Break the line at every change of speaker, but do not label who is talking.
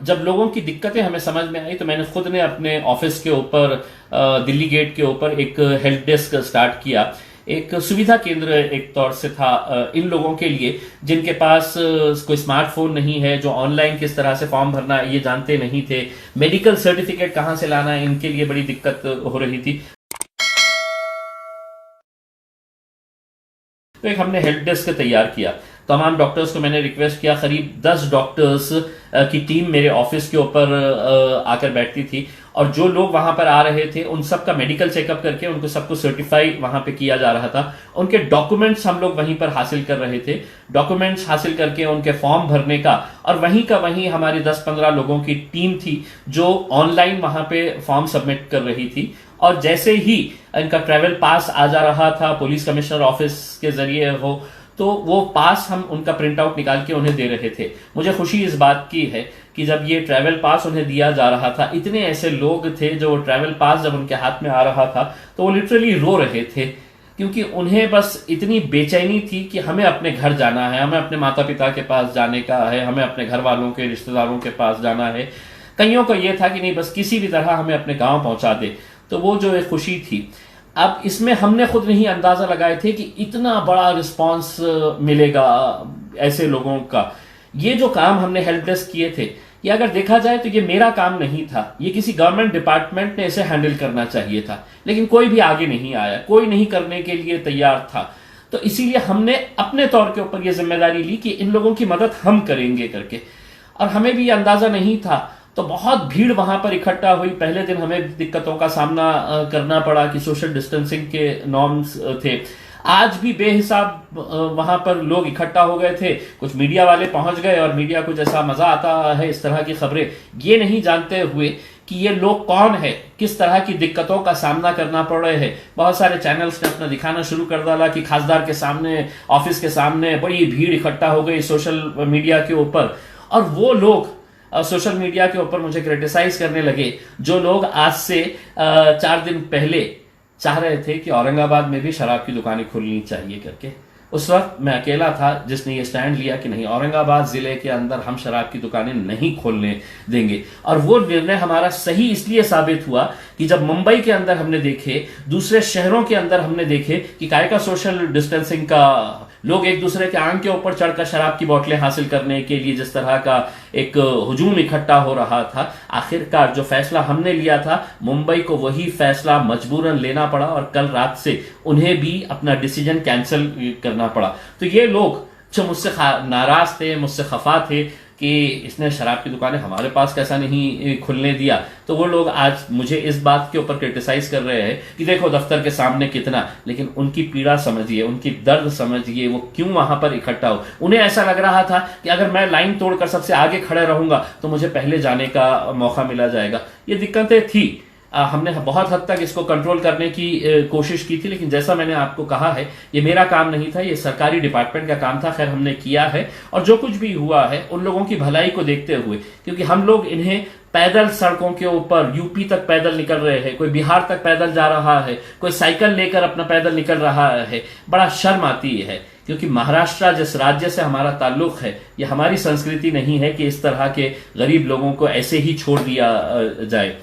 जब लोगों की दिक्कतें हमें समझ में आई तो मैंने खुद ने अपने ऑफिस के ऊपर दिल्ली गेट के ऊपर एक हेल्प डेस्क स्टार्ट किया। एक सुविधा केंद्र एक तौर से था इन लोगों के लिए जिनके पास कोई स्मार्टफोन नहीं है, जो ऑनलाइन किस तरह से फॉर्म भरना है ये जानते नहीं थे, मेडिकल सर्टिफिकेट कहां से लाना है इनके लिए बड़ी दिक्कत हो रही थी। तो एक हमने हेल्प डेस्क तैयार किया। तमाम डॉक्टर्स को मैंने रिक्वेस्ट किया, करीब 10 डॉक्टर्स की टीम मेरे ऑफिस के ऊपर आकर बैठती थी और जो लोग वहां पर आ रहे थे उन सब का मेडिकल चेकअप करके उनको सबको सर्टिफाई वहां पे किया जा रहा था। उनके डॉक्यूमेंट्स हम लोग वहीं पर हासिल कर रहे थे, डॉक्यूमेंट्स हासिल करके उनके फॉर्म भरने का, और वहीं का वहीं हमारी 10-15 लोगों की टीम थी जो ऑनलाइन वहां पे फॉर्म सबमिट कर रही थी। और जैसे ही इनका ट्रैवल पास आ जा रहा था पुलिस कमिश्नर ऑफिस के जरिए हो, तो वो पास हम उनका प्रिंट आउट निकाल के उन्हें दे रहे थे। मुझे खुशी इस बात की है कि जब ये ट्रैवल पास उन्हें दिया जा रहा था, इतने ऐसे लोग थे जो ट्रैवल पास जब उनके हाथ में आ रहा था तो वो लिटरली रो रहे थे, क्योंकि उन्हें बस इतनी बेचैनी थी कि हमें अपने घर जाना है, हमें अपने माता पिता के पास जाने का है, हमें अपने घर वालों के रिश्तेदारों के पास जाना है। कईयों को यह था कि नहीं बस किसी भी तरह हमें अपने गांव पहुंचा दे। तो वो जो एक खुशी थी, अब इसमें हमने खुद नहीं अंदाजा लगाए थे कि इतना बड़ा रिस्पांस मिलेगा ऐसे लोगों का। ये जो काम हमने हेल्प डेस्क किए थे, ये अगर देखा जाए तो ये मेरा काम नहीं था, ये किसी गवर्नमेंट डिपार्टमेंट ने इसे हैंडल करना चाहिए था, लेकिन कोई भी आगे नहीं आया, कोई नहीं करने के लिए तैयार था। तो इसीलिए हमने अपने तौर के ऊपर यह जिम्मेदारी ली कि इन लोगों की मदद हम करेंगे करके। और हमें भी अंदाजा नहीं था, तो बहुत भीड़ वहां पर इकट्ठा हुई। पहले दिन हमें दिक्कतों का सामना करना पड़ा कि सोशल डिस्टेंसिंग के नॉर्म्स थे। आज भी बेहिसाब वहां पर लोग इकट्ठा हो गए थे। कुछ मीडिया वाले पहुंच गए और मीडिया को जैसा मजा आता है इस तरह की खबरें, ये नहीं जानते हुए कि ये लोग कौन है, किस तरह की दिक्कतों का सामना करना पड़ रहे हैं। बहुत सारे चैनल्स ने अपना दिखाना शुरू कर डाला कि खासदार के सामने, ऑफिस के सामने बड़ी भीड़ इकट्ठा हो गई सोशल मीडिया के ऊपर। और वो लोग सोशल मीडिया के ऊपर मुझे क्रिटिसाइज करने लगे जो लोग आज से 4 दिन पहले चाह रहे थे कि औरंगाबाद में भी शराब की दुकानें खुलनी चाहिए करके। उस वक्त मैं अकेला था जिसने ये स्टैंड लिया कि नहीं, औरंगाबाद जिले के अंदर हम शराब की दुकानें नहीं खोलने देंगे। और वो निर्णय हमारा सही इसलिए साबित हुआ कि जब मुंबई के अंदर हमने देखे, दूसरे शहरों के अंदर हमने देखे कि काय का सोशल डिस्टेंसिंग का, लोग एक दूसरे के आंख के ऊपर चढ़कर शराब की बोतलें हासिल करने के लिए जिस तरह का एक हुजूम इकट्ठा हो रहा था, आखिरकार जो फैसला हमने लिया था मुंबई को वही फैसला मजबूरन लेना पड़ा और कल रात से उन्हें भी अपना डिसीजन कैंसिल करना पड़ा। तो ये लोग जो मुझसे नाराज थे, मुझसे खफा थे कि इसने शराब की दुकानें हमारे पास कैसा नहीं खुलने दिया, तो वो लोग आज मुझे इस बात के ऊपर क्रिटिसाइज कर रहे हैं कि देखो दफ्तर के सामने कितना, लेकिन उनकी पीड़ा समझिए, उनकी दर्द समझिए, वो क्यों वहां पर इकट्ठा हो। उन्हें ऐसा लग रहा था कि अगर मैं लाइन तोड़कर सबसे आगे खड़े रहूंगा तो मुझे पहले जाने का मौका मिला जाएगा। ये दिक्कतें थी। हमने बहुत हद तक इसको कंट्रोल करने की कोशिश की थी, लेकिन जैसा मैंने आपको कहा है ये मेरा काम नहीं था, ये सरकारी डिपार्टमेंट का काम था। खैर हमने किया है, और जो कुछ भी हुआ है उन लोगों की भलाई को देखते हुए, क्योंकि हम लोग इन्हें पैदल सड़कों के ऊपर यूपी तक पैदल निकल रहे हैं, कोई बिहार तक पैदल जा रहा है, कोई साइकिल लेकर अपना पैदल निकल रहा है, बड़ा शर्म आती है। क्योंकि महाराष्ट्र जिस राज्य से हमारा ताल्लुक है, ये हमारी संस्कृति नहीं है कि इस तरह के गरीब लोगों को ऐसे ही छोड़ दिया जाए।